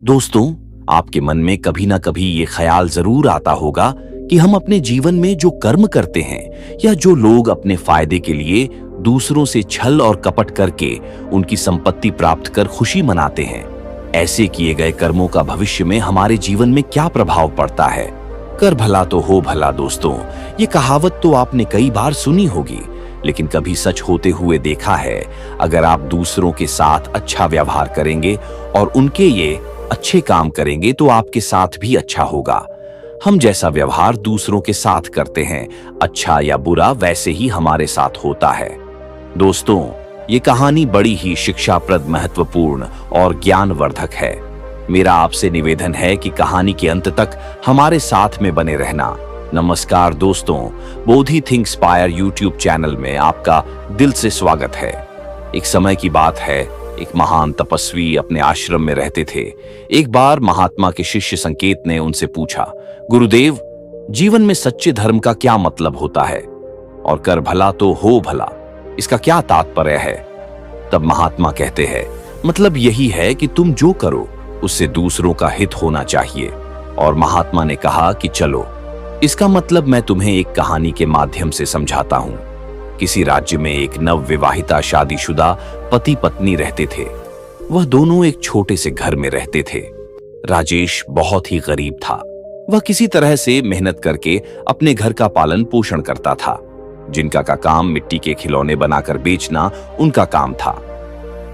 दोस्तों, आपके मन में कभी ना कभी ये ख्याल जरूर आता होगा कि हम अपने जीवन में जो कर्म करते हैं या जो लोग अपने फायदे के लिए दूसरों से छल और कपट करके उनकी संपत्ति प्राप्त कर खुशी मनाते हैं, ऐसे किए गए कर्मों का भविष्य में हमारे जीवन में क्या प्रभाव पड़ता है। कर भला तो हो भला। दोस्तों, ये कहावत तो आपने कई बार सुनी होगी, लेकिन कभी सच होते हुए देखा है? अगर आप दूसरों के साथ अच्छा व्यवहार करेंगे और उनके ये अच्छे काम करेंगे तो आपके साथ भी अच्छा होगा। हम जैसा व्यवहार दूसरों के साथ करते हैं, अच्छा या बुरा, वैसे ही हमारे साथ होता है। दोस्तों, ये कहानी बड़ी ही शिक्षाप्रद, महत्वपूर्ण और ज्ञानवर्धक है। मेरा आपसे निवेदन है कि कहानी के अंत तक हमारे साथ में बने रहना। नमस्कार दोस्तों, बोधि थिंकस्पायर यूट्यूब चैनल में आपका दिल से स्वागत है। एक समय की बात है, एक महान तपस्वी अपने आश्रम में रहते थे। एक बार महात्मा के शिष्य संकेत ने उनसे पूछा, गुरुदेव, जीवन में सच्चे धर्म का क्या मतलब होता है? और कर भला तो हो भला, इसका क्या तात्पर्य है? तब महात्मा कहते हैं, मतलब यही है कि तुम जो करो उससे दूसरों का हित होना चाहिए। और महात्मा ने कहा कि चलो, इसका मतलब मैं तुम्हें एक कहानी के माध्यम से समझाता हूं। किसी राज्य में एक नवविवाहिता शादीशुदा पति पत्नी रहते थे। वह दोनों एक छोटे से घर में रहते थे। राजेश बहुत ही गरीब था। वह किसी तरह से मेहनत करके अपने घर का पालन पोषण करता था। जिनका का काम मिट्टी के खिलौने बनाकर बेचना उनका काम था।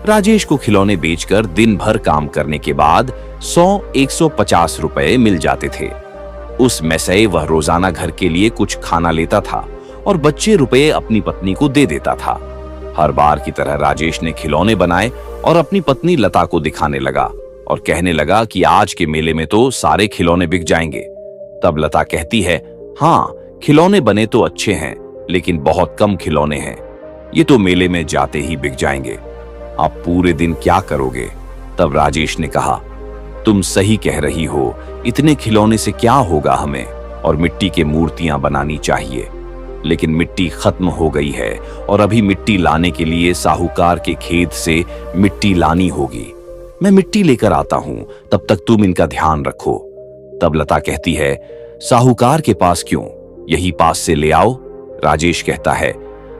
राजेश को खिलौने बेचकर दिन भर काम करने के बाद 100-150 रुपए मिल जाते थे। उसमें से वह रोजाना घर के लिए कुछ खाना लेता था और बचे रुपए अपनी पत्नी को दे देता था। हर बार की तरह राजेश ने खिलौने बनाए और अपनी पत्नी लता को दिखाने लगा और कहने लगा कि आज के मेले में तो सारे खिलौने बिक जाएंगे। तब लता कहती है, हाँ, खिलौने बने तो अच्छे हैं, लेकिन बहुत कम खिलौने हैं, ये तो मेले में जाते ही बिक जाएंगे। आप पूरे दिन क्या करोगे? तब राजेश ने कहा, तुम सही कह रही हो, इतने खिलौने से क्या होगा हमें, और मिट्टी के मूर्तियां बनानी चाहिए। लेकिन मिट्टी खत्म हो गई है और अभी मिट्टी लाने के लिए साहूकार के खेत से मिट्टी लानी होगी। मैं मिट्टी लेकर आता हूं, तब तक तुम इनका ध्यान रखो। तब लता कहती है, साहूकार के पास क्यों, यही पास से ले आओ। राजेश कहता है,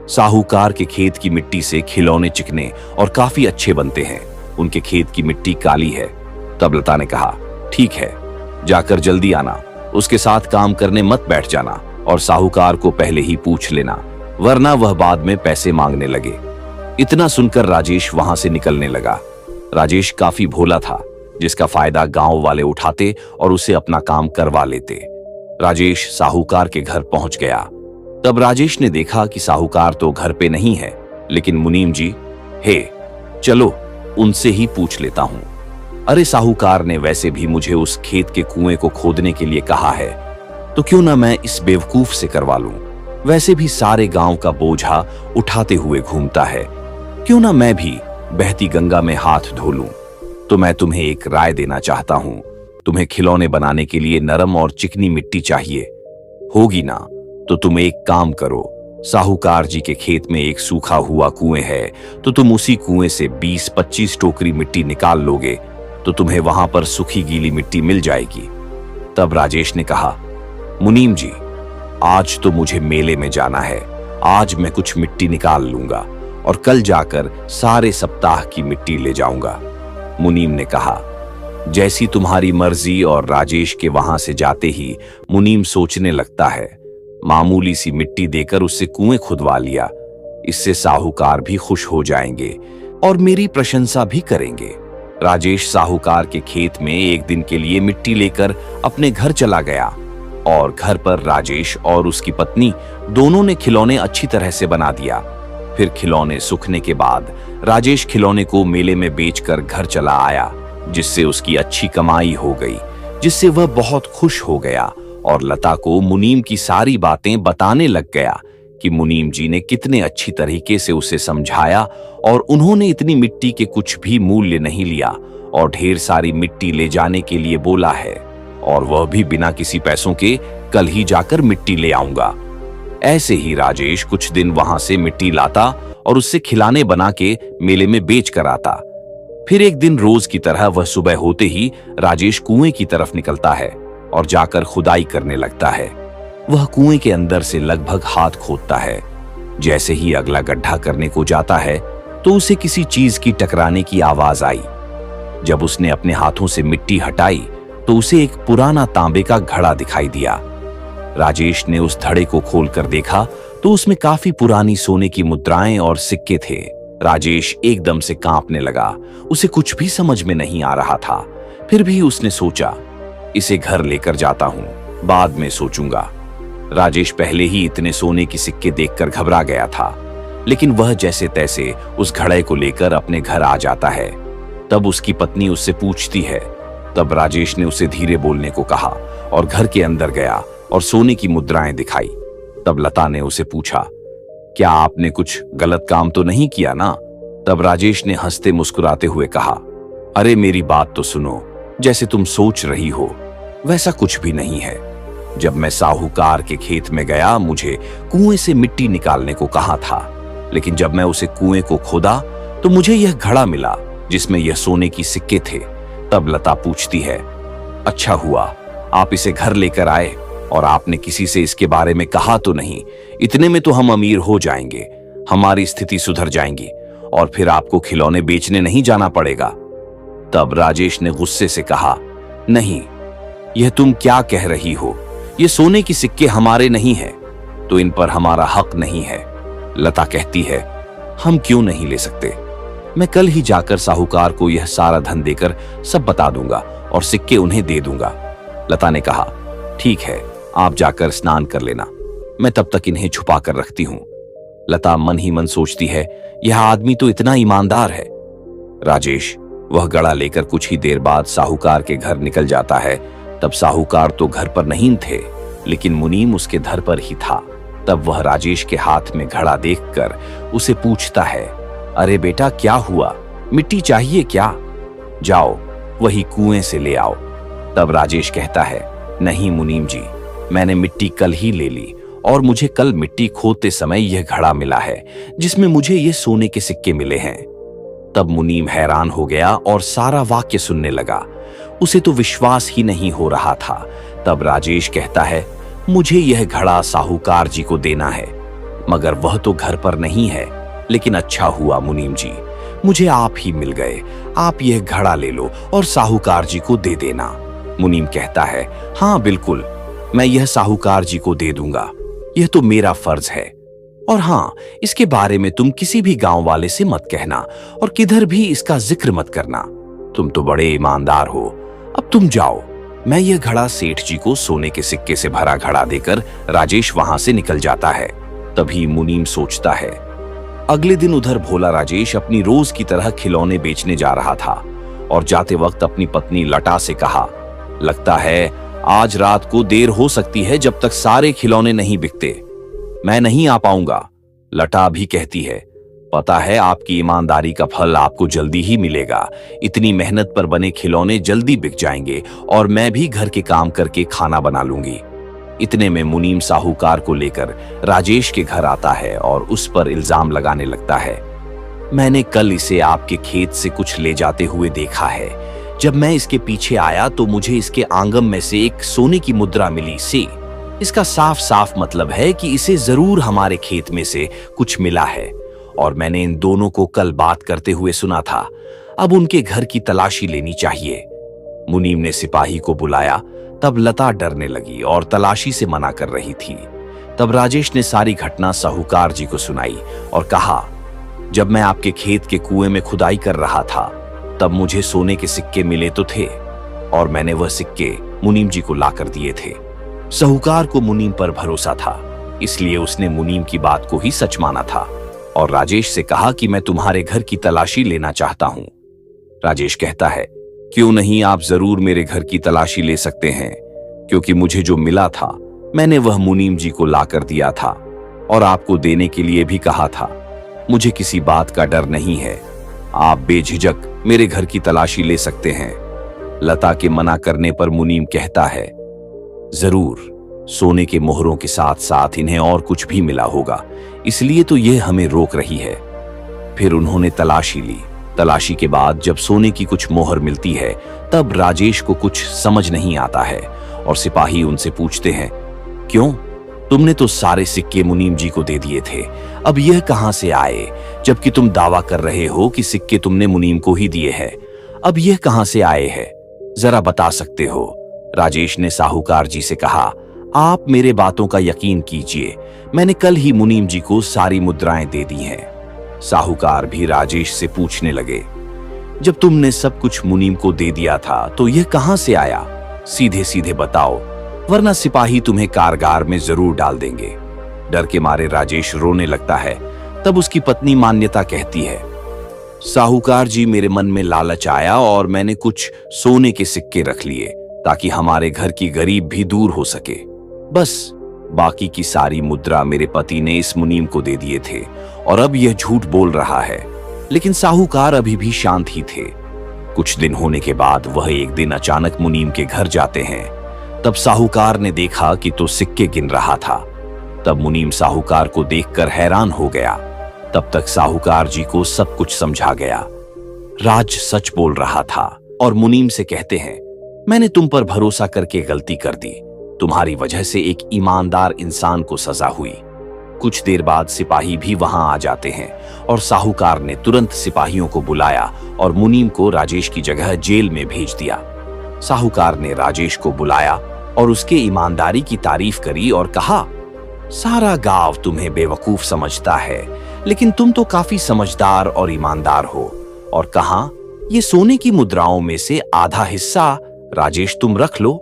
साहूकार के खेत की मिट्टी से खिलौने चिकने और काफी अच्छे बनते हैं, उनके खेत की मिट्टी काली है। तब लता ने कहा, ठीक है, जाकर जल्दी आना, उसके साथ काम करने मत बैठ जाना और साहूकार को पहले ही पूछ लेना, वरना वह बाद में पैसे मांगने लगे। इतना सुनकर राजेश वहां से निकलने लगा। राजेश काफी भोला था, जिसका फायदा गांव वाले उठाते और उसे अपना काम करवा लेते। राजेश साहूकार के घर पहुंच गया। तब राजेश ने देखा कि साहूकार तो घर पे नहीं है, लेकिन मुनीम जी, हे, चलो उनसे ही पूछ लेता हूं। अरे, साहूकार ने वैसे भी मुझे उस खेत के कुएं को खोदने के लिए कहा है, तो क्यों ना मैं इस बेवकूफ से करवा लूं। वैसे भी सारे गांव का बोझा उठाते हुए घूमता है, क्यों ना मैं भी बहती गंगा में हाथ धो लूं। तो मैं तुम्हें एक राय देना चाहता हूं। तुम्हें खिलौने बनाने के लिए नरम और चिकनी मिट्टी चाहिए होगी ना? तो तुम एक काम करो, साहूकार जी के खेत में एक सूखा हुआ कुएं है, तो तुम उसी कुएं से 20-25 टोकरी मिट्टी निकाल लोगे तो तुम्हें वहां पर सूखी गीली मिट्टी मिल जाएगी। तब राजेश ने कहा, मुनीम जी, आज तो मुझे मेले में जाना है, आज मैं कुछ मिट्टी निकाल लूंगा और कल जाकर सारे सप्ताह की मिट्टी ले जाऊंगा। मुनीम ने कहा, जैसी तुम्हारी मर्जी। और राजेश के वहां से जाते ही मुनीम सोचने लगता है, मामूली सी मिट्टी देकर उससे कुएं खुदवा लिया, इससे साहूकार भी खुश हो जाएंगे और मेरी प्रशंसा भी करेंगे। राजेश साहूकार के खेत में एक दिन के लिए मिट्टी लेकर अपने घर चला गया और घर पर राजेश और उसकी पत्नी दोनों ने खिलौने अच्छी तरह से बना दिया। फिर खिलौने सूखने के बाद राजेश खिलौने को मेले में बेचकर घर चला आया, जिससे उसकी अच्छी कमाई हो गई, जिससे वह बहुत खुश हो गया और लता को मुनीम की सारी बातें बताने लग गया कि मुनीम जी ने कितने अच्छी तरीके से उसे समझाया और उन्होंने इतनी मिट्टी के कुछ भी मूल्य नहीं लिया और ढेर सारी मिट्टी ले जाने के लिए बोला है, और वह भी बिना किसी पैसों के कल ही जाकर मिट्टी ले आऊंगा। ऐसे ही राजेश कुछ दिन वहां से मिट्टी लाता और उससे खिलौने बना के मेले में बेच कर आता। फिर एक दिन रोज की तरह वह सुबह होते ही राजेश कुएं की तरफ निकलता है और जाकर खुदाई करने लगता है। वह कुएं के अंदर से लगभग हाथ खोदता है। जैसे ही अगला गड्ढा करने को जाता है तो उसे किसी चीज की टकराने की आवाज आई। जब उसने अपने हाथों से मिट्टी हटाई तो उसे एक पुराना तांबे का घड़ा दिखाई दिया। राजेश ने उस धड़े को खोलकर देखा तो उसमें काफी पुरानी सोने की मुद्राएं और सिक्के थे। राजेश एकदम से कांपने लगा। उसे कुछ भी समझ में नहीं आ रहा था। फिर भी उसने सोचा, इसे घर लेकर जाता हूं, बाद में सोचूंगा। राजेश पहले ही इतने सोने की सिक्के देखकर घबरा गया था, लेकिन वह जैसे तैसे उस घड़े को लेकर अपने घर आ जाता है। तब उसकी पत्नी उससे पूछती है। तब राजेश ने उसे धीरे बोलने को कहा और घर के अंदर गया और सोने की मुद्राएं दिखाई। तब लता ने उसे पूछा, क्या आपने कुछ गलत काम तो नहीं किया ना? तब राजेश ने हंसते मुस्कुराते हुए कहा, अरे मेरी बात तो सुनो, जैसे तुम सोच रही हो वैसा कुछ भी नहीं है। जब मैं साहूकार के खेत में गया, मुझे कुएं से मिट्टी निकालने को कहा था, लेकिन जब मैं उसे कुएं को खोदा तो मुझे यह घड़ा मिला जिसमें यह सोने की सिक्के थे। तब लता पूछती है, अच्छा हुआ आप इसे घर लेकर आए और आपने किसी से इसके बारे में कहा तो नहीं। इतने में तो हम अमीर हो जाएंगे, हमारी स्थिति सुधर जाएंगी और फिर आपको खिलौने बेचने नहीं जाना पड़ेगा। तब राजेश ने गुस्से से कहा, नहीं, यह तुम क्या कह रही हो? ये सोने की सिक्के हमारे नहीं है तो इन पर हमारा हक नहीं है। लता कहती है, हम क्यों नहीं ले सकते? मैं कल ही जाकर साहूकार को यह सारा धन देकर सब बता दूंगा और सिक्के उन्हें दे दूंगा। लता ने कहा, ठीक है, आप जाकर स्नान कर लेना, मैं तब तक इन्हें छुपा कर रखती हूं। लता मन ही मन सोचती है, यह आदमी तो इतना ईमानदार है। राजेश वह घड़ा लेकर कुछ ही देर बाद साहूकार के घर निकल जाता है। तब साहूकार तो घर पर नहीं थे, लेकिन मुनीम उसके घर पर ही था। तब वह राजेश के हाथ में घड़ा देखकर उसे पूछता है, अरे बेटा क्या हुआ, मिट्टी चाहिए क्या? जाओ वही कुएं से ले आओ। तब राजेश कहता है, नहीं मुनीम जी, मैंने मिट्टी कल ही ले ली और मुझे कल मिट्टी खोदते समय यह घड़ा मिला है जिसमें मुझे ये सोने के सिक्के मिले हैं। तब मुनीम हैरान हो गया और सारा वाक्य सुनने लगा। उसे तो विश्वास ही नहीं हो रहा था। तब राजेश कहता है, मुझे यह घड़ा साहूकार जी को देना है, मगर वह तो घर पर नहीं है। लेकिन अच्छा हुआ मुनीम जी, मुझे आप ही मिल गए। आप यह घड़ा ले लो और साहूकार जी को दे देना। मुनीम कहता है, हाँ बिल्कुल, मैं यह साहूकार जी को दे दूंगा, यह तो मेरा फर्ज है। और हाँ, इसके बारे में तुम किसी भी गांव वाले से मत कहना और किधर भी इसका जिक्र मत करना। तुम तो बड़े ईमानदार हो। अब तुम जाओ। मैं यह घड़ा सेठ जी को सोने के सिक्के से भरा घड़ा देकर राजेश वहां से निकल जाता है। तभी मुनीम सोचता है। अगले दिन उधर भोला राजेश अपनी रोज की तरह खिलौने बेचने जा रहा था और जाते वक्त अपनी पत्नी लता से कहा, लगता है आज रात को देर हो सकती है, जब तक सारे खिलौने नहीं बिकते मैं नहीं आ पाऊंगा। लता भी कहती है, पता है आपकी ईमानदारी का फल आपको जल्दी ही मिलेगा। इतनी मेहनत पर बने खिलौने जल्दी बिक जाएंगे और मैं भी घर के काम करके खाना बना लूंगी। इतने में मुनीम साहूकार को लेकर राजेश के घर आता है और उस पर इल्जाम लगाने लगता है, मैंने कल इसे आपके खेत से कुछ ले जाते हुए देखा है। जब मैं इसके पीछे आया तो मुझे इसके आंगन में से एक सोने की मुद्रा मिली सी। इसका साफ साफ मतलब है कि इसे जरूर हमारे खेत में से कुछ मिला है और मैंने इन दोनों को कल बात करते हुए सुना था। अब उनके घर की तलाशी लेनी चाहिए। मुनीम ने सिपाही को बुलाया। तब लता डरने लगी और तलाशी से मना कर रही थी। तब राजेश ने सारी घटना साहूकार जी को सुनाई और कहा, जब मैं आपके खेत के कुएं में खुदाई कर रहा था तब मुझे सोने के सिक्के मिले तो थे और मैंने वह सिक्के मुनीम जी को लाकर दिए थे। साहूकार को मुनीम पर भरोसा था, इसलिए उसने मुनीम की बात को ही सच माना था और राजेश से कहा कि मैं तुम्हारे घर की तलाशी लेना चाहता हूं। राजेश कहता है, क्यों नहीं, आप जरूर मेरे घर की तलाशी ले सकते हैं, क्योंकि मुझे जो मिला था मैंने वह मुनीम जी को लाकर दिया था और आपको देने के लिए भी कहा था। मुझे किसी बात का डर नहीं है, आप बेझिझक मेरे घर की तलाशी ले सकते हैं। लता के मना करने पर मुनीम कहता है, जरूर, सोने के मोहरों के साथ साथ इन्हें और कुछ भी मिला होगा, इसलिए तो यह हमें रोक रही है। फिर उन्होंने तलाशी ली तलाशी के बाद जब सोने की कुछ मोहर मिलती है तब राजेश को कुछ समझ नहीं आता है और सिपाही उनसे पूछते हैं, क्यों? तुमने तो सारे सिक्के मुनीम जी को दे दिए थे, अब यह कहां से आए? जबकि तुम दावा कर रहे हो कि सिक्के तुमने मुनीम को ही दिए हैं, अब यह कहां से आए हैं? जरा बता सकते हो? राजेश ने साहूकार जी से कहा, आप मेरे बातों का यकीन कीजिए, मैंने कल ही मुनीम जी को सारी मुद्राएं दे दी हैं। साहूकार भी राजेश से पूछने लगे, जब तुमने सब कुछ मुनीम को दे दिया था तो यह कहां से आया? सीधे सीधे बताओ, वरना सिपाही तुम्हें कारागार में जरूर डाल देंगे। डर के मारे राजेश रोने लगता है। तब उसकी पत्नी मान्यता कहती है, साहूकार जी, मेरे मन में लालच आया और मैंने कुछ सोने के सिक्के रख लिए ताकि हमारे घर की गरीब भी दूर हो सके। बस बाकी की सारी मुद्रा मेरे पति ने इस मुनीम को दे दिए थे और अब यह झूठ बोल रहा है। लेकिन साहूकार अभी भी शांत ही थे। कुछ दिन होने के बाद वह एक दिन अचानक मुनीम के घर जाते हैं। तब साहूकार ने देखा कि तो सिक्के गिन रहा था। तब मुनीम साहूकार को देखकर हैरान हो गया। तब तक साहूकार जी को सब कुछ समझा गया। राज सच बोल रहा था और मुनीम से कहते हैं, मैंने तुम पर भरोसा करके गलती कर दी। तुम्हारी वजह से एक ईमानदार इंसान को सजा हुई। कुछ देर बाद सिपाही भी वहां आ जाते हैं और साहूकार ने तुरंत सिपाहियों को बुलाया और मुनीम को राजेश की जगह जेल में भेज दिया। साहूकार ने राजेश को बुलाया और उसके ईमानदारी की तारीफ करी और कहा, सारा गांव तुम्हें बेवकूफ समझता है, लेकिन तुम तो काफी समझदार और ईमानदार हो। और कहा, ये सोने की मुद्राओं में से आधा हिस्सा राजेश तुम रख लो।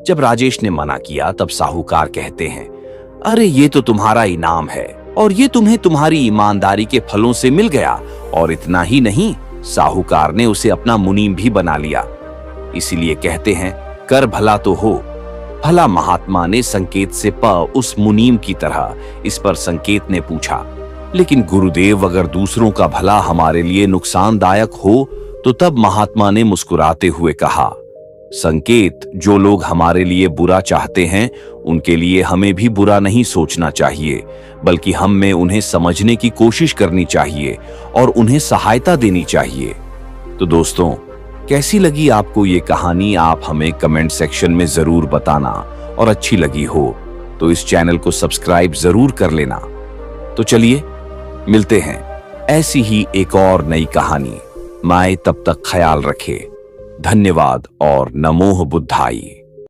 जब राजेश ने मना किया तब साहूकार कहते हैं, अरे ये तो तुम्हारा इनाम है और ये तुम्हें तुम्हारी ईमानदारी के फलों से मिल गया। और इतना ही नहीं, साहूकार ने उसे अपना मुनीम भी बना लिया। इसीलिए कहते हैं, कर भला तो हो। भला महात्मा ने संकेत से प उस मुनीम की तरह। इस पर संकेत ने पूछा, लेकिन गुरुदेव, अगर दूसरों का भला हमारे लिए नुकसानदायक हो तो? तब महात्मा ने मुस्कुराते हुए कहा, संकेत, जो लोग हमारे लिए बुरा चाहते हैं उनके लिए हमें भी बुरा नहीं सोचना चाहिए, बल्कि हम में उन्हें समझने की कोशिश करनी चाहिए और उन्हें सहायता देनी चाहिए। तो दोस्तों, कैसी लगी आपको ये कहानी? आप हमें कमेंट सेक्शन में जरूर बताना और अच्छी लगी हो तो इस चैनल को सब्सक्राइब जरूर कर लेना। तो चलिए मिलते हैं ऐसी ही एक और नई कहानी। माए तब तक ख्याल रखे। धन्यवाद और नमोह बुद्धाई।